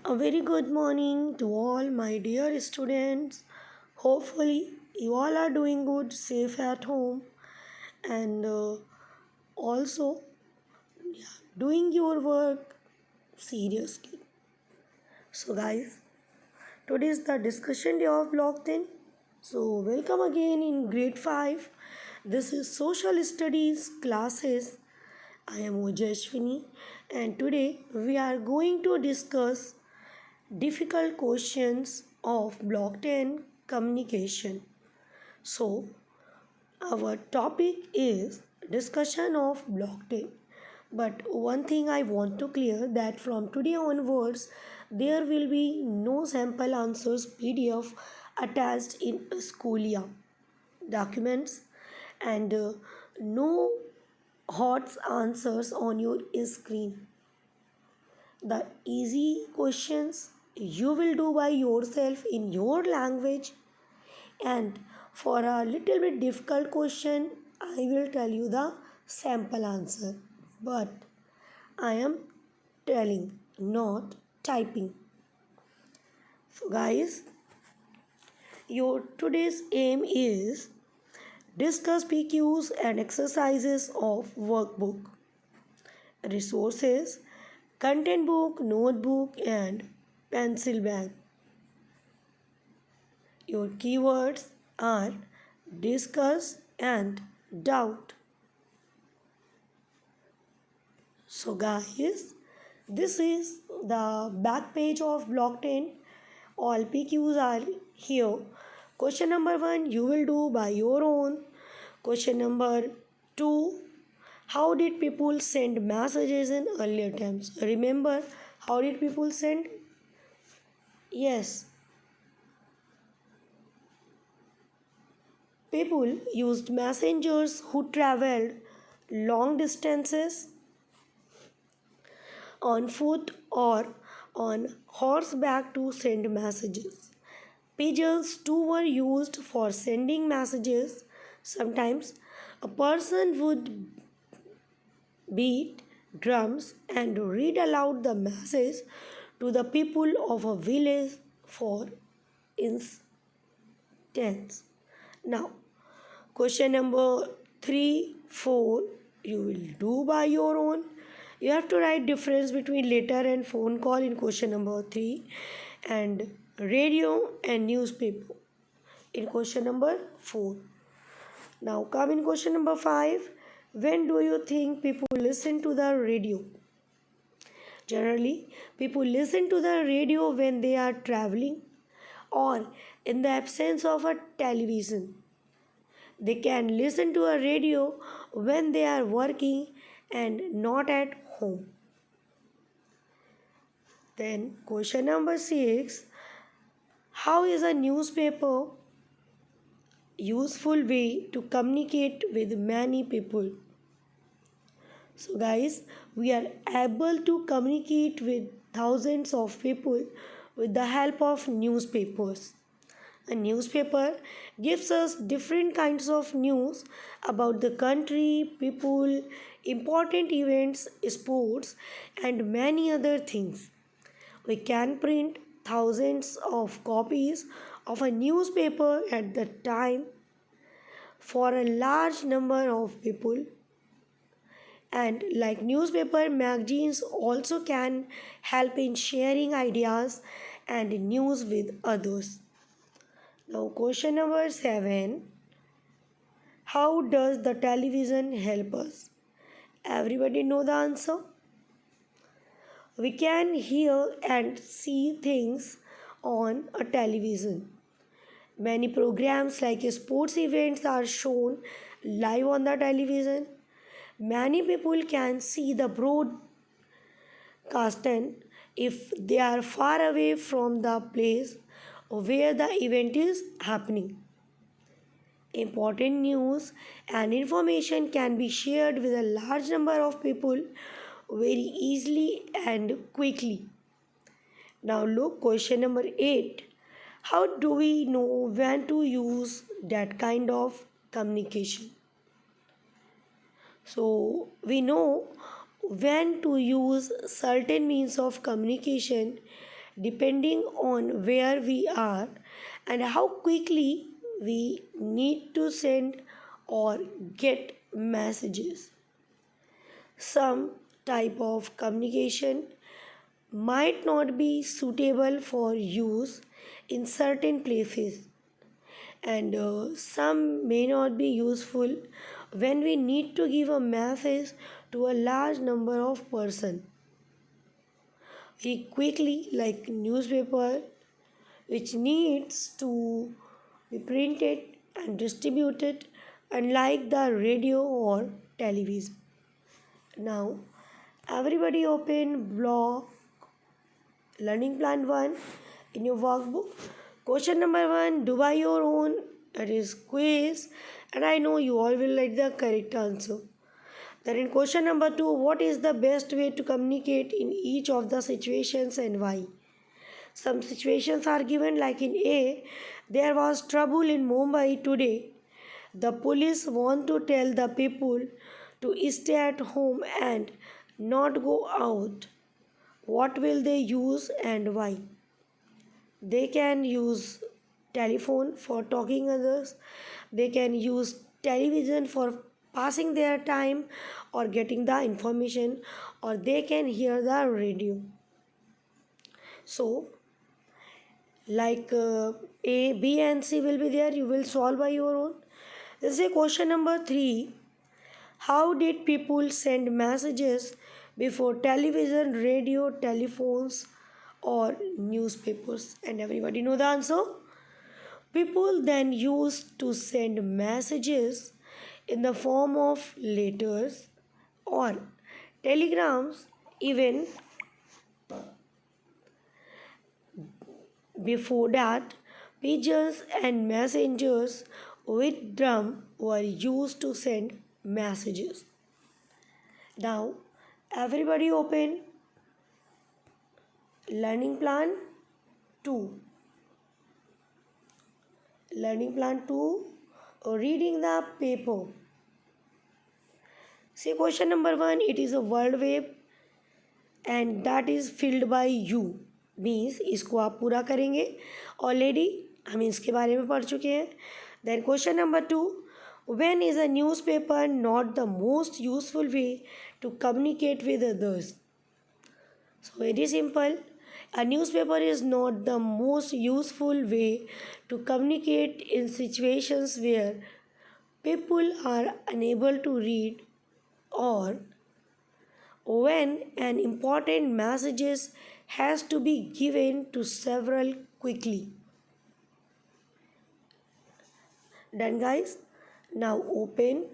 A very good morning to all my dear students. Hopefully, you all are doing good, safe at home, and also doing your work seriously. So, guys, today is the discussion day of Block 10. So, welcome again in grade 5. This is social studies classes. I am Ojashwini, and today we are going to discuss difficult questions of Block 10 communication. So, our topic is discussion of Block 10. But one thing I want to clear that from today onwards, there will be no sample answers PDF attached in Schoolia documents and no hot answers on your screen. The easy questions you will do by yourself in your language, and for a little bit difficult question, I will tell you the sample answer. But I am telling, not typing. So, guys, your today's aim is discuss PQs and exercises of workbook, resources, content book, notebook, and pencil bag. Your keywords are discuss and doubt. So, guys, this is the back page of Block 10. All PQs are here. Question number 1 you will do by your own. Question number 2, how did people send messages in earlier times? Remember, how did people send? Yes, people used messengers who traveled long distances on foot or on horseback to send messages. Pigeons too were used for sending messages. Sometimes a person would beat drums and read aloud the message to the people of a village for instance. Now, question number 3, 4 you will do by your own. You have to write difference between letter and phone call in question number 3 and radio and newspaper in question number 4. Now come in question number 5. When do you think people listen to the radio? Generally, people listen to the radio when they are traveling or in the absence of a television. They can listen to a radio when they are working and not at home. Then question number 6, how is a newspaper useful way to communicate with many people? So guys, we are able to communicate with thousands of people with the help of newspapers. A newspaper gives us different kinds of news about the country, people, important events, sports, and many other things. We can print thousands of copies of a newspaper at the time for a large number of people, and like newspaper magazines also can help in sharing ideas and news with others. Now question number 7, how does the television help us? Everybody know the answer? We can hear and see things on a television. Many programs like sports events are shown live on the television. Many people can see the broadcast if they are far away from the place where the event is happening. Important news and information can be shared with a large number of people very easily and quickly. Now look question number 8. How do we know when to use that kind of communication? So we know when to use certain means of communication depending on where we are and how quickly we need to send or get messages. Some type of communication might not be suitable for use in certain places, and some may not be useful when we need to give a message to a large number of persons. We quickly, like newspaper, which needs to be printed and distributed, unlike the radio or television. Now, everybody open block learning plan 1 in your workbook. Question number 1, do by your own. It is quiz, and I know you all will like the correct answer. Then in question number 2, what is the best way to communicate in each of the situations and why? Some situations are given, like in A, there was trouble in Mumbai today. The police want to tell the people to stay at home and not go out. What will they use and why? They can use telephone for talking others. They can use television for passing their time or getting the information, or they can hear the radio. So like A, B and C will be there. You will solve by your own. This is question number 3. How did people send messages before television, radio, telephones or newspapers? And everybody know the answer. People then used to send messages in the form of letters or telegrams. Even before that, pigeons and messengers with drum were used to send messages. Now, everybody open learning plan 2. Learning plan 2, reading the paper. See question number 1, it is a word web and that is filled by you. Means इसको आप पूरा करेंगे, already हम इसके बारे में पढ़ चुके हैं. Then question number 2, when is a newspaper not the most useful way to communicate with others? So very simple, a newspaper is not the most useful way to communicate in situations where people are unable to read or when an important messages has to be given to several quickly. Done guys? Now open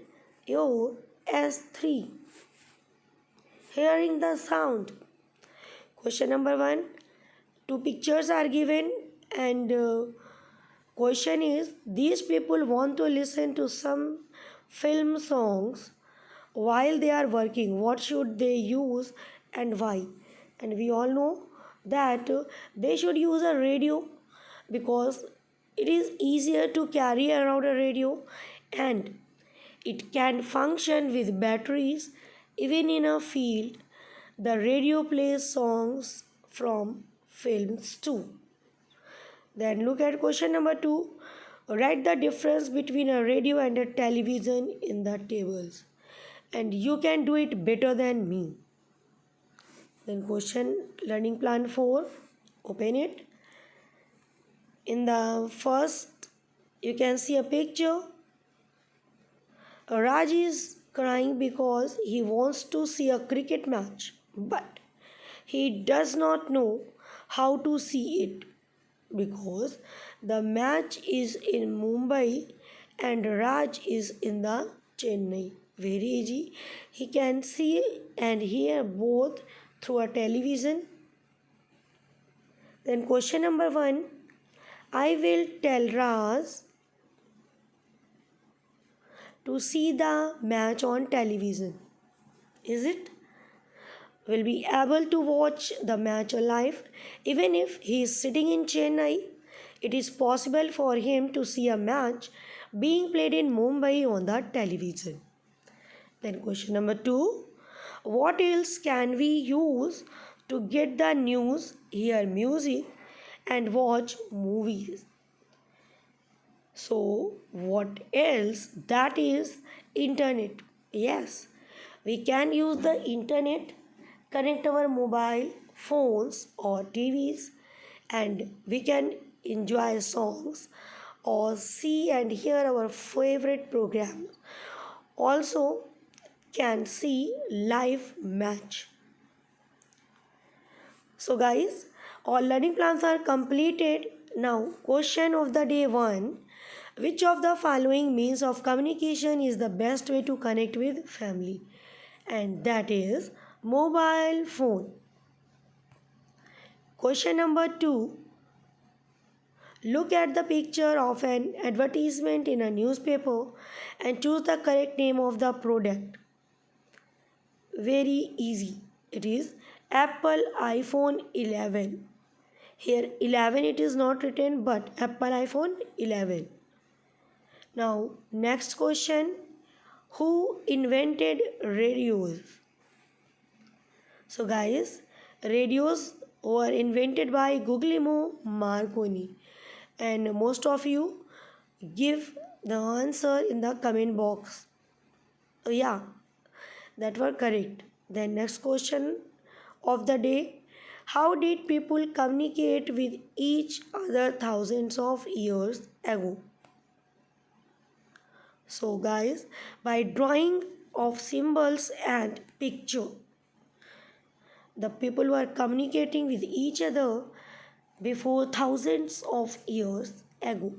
your S3. Hearing the sound. Question number 1. 2 pictures are given and question is, these people want to listen to some film songs while they are working. What should they use and why? And we all know that they should use a radio because it is easier to carry around a radio and it can function with batteries. Even in a field, the radio plays songs from films too. Then look at question number 2. Write the difference between a radio and a television in the tables. And you can do it better than me. Then question learning plan 4, open it. In the first, you can see a picture. Raj is crying because he wants to see a cricket match, but he does not know how to see it because the match is in Mumbai and Raj is in the Chennai. Very easy. He can see and hear both through a television. Then question number 1, I will tell Raj to see the match on television. Is it? Will be able to watch the match live. Even if he is sitting in Chennai, it is possible for him to see a match being played in Mumbai on the television. Then question number 2, what else can we use to get the news, hear music, and watch movies. So, what else? That is internet. Yes, we can use the internet, connect our mobile phones or TVs, and we can enjoy songs or see and hear our favorite programs. Also, can see live match. So, guys, all learning plans are completed. Now, question of the day one: which of the following means of communication is the best way to connect with family? And that is mobile phone. Question number two: look at the picture of an advertisement in a newspaper and choose the correct name of the product. Very easy. It is Apple iPhone 11. Here 11 it is not written, but Apple iPhone 11. Now next question: who invented radios? So guys, radios were invented by Guglielmo Marconi, and most of you give the answer in the comment box. So yeah, that were correct. Then next question of the day: how did people communicate with each other thousands of years ago? So guys, by drawing of symbols and picture, the people were communicating with each other before thousands of years ago.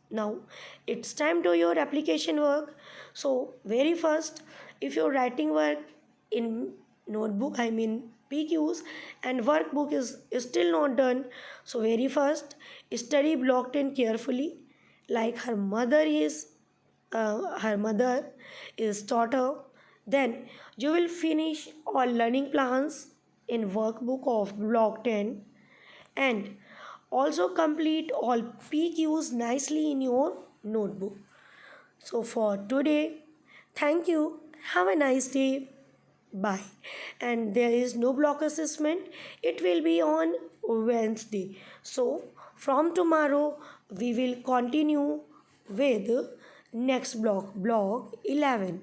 Now it's time to your application work. So very first, if you're writing work in notebook, I mean PQs, and workbook is still not done, so very first study block 10 carefully, like her mother is taught her. Then you will finish all learning plans in workbook of block 10, and also complete all PQs nicely in your notebook. So for today, thank you. Have a nice day. Bye. And there is no block assessment. It will be on Wednesday. So from tomorrow, we will continue with next block 11.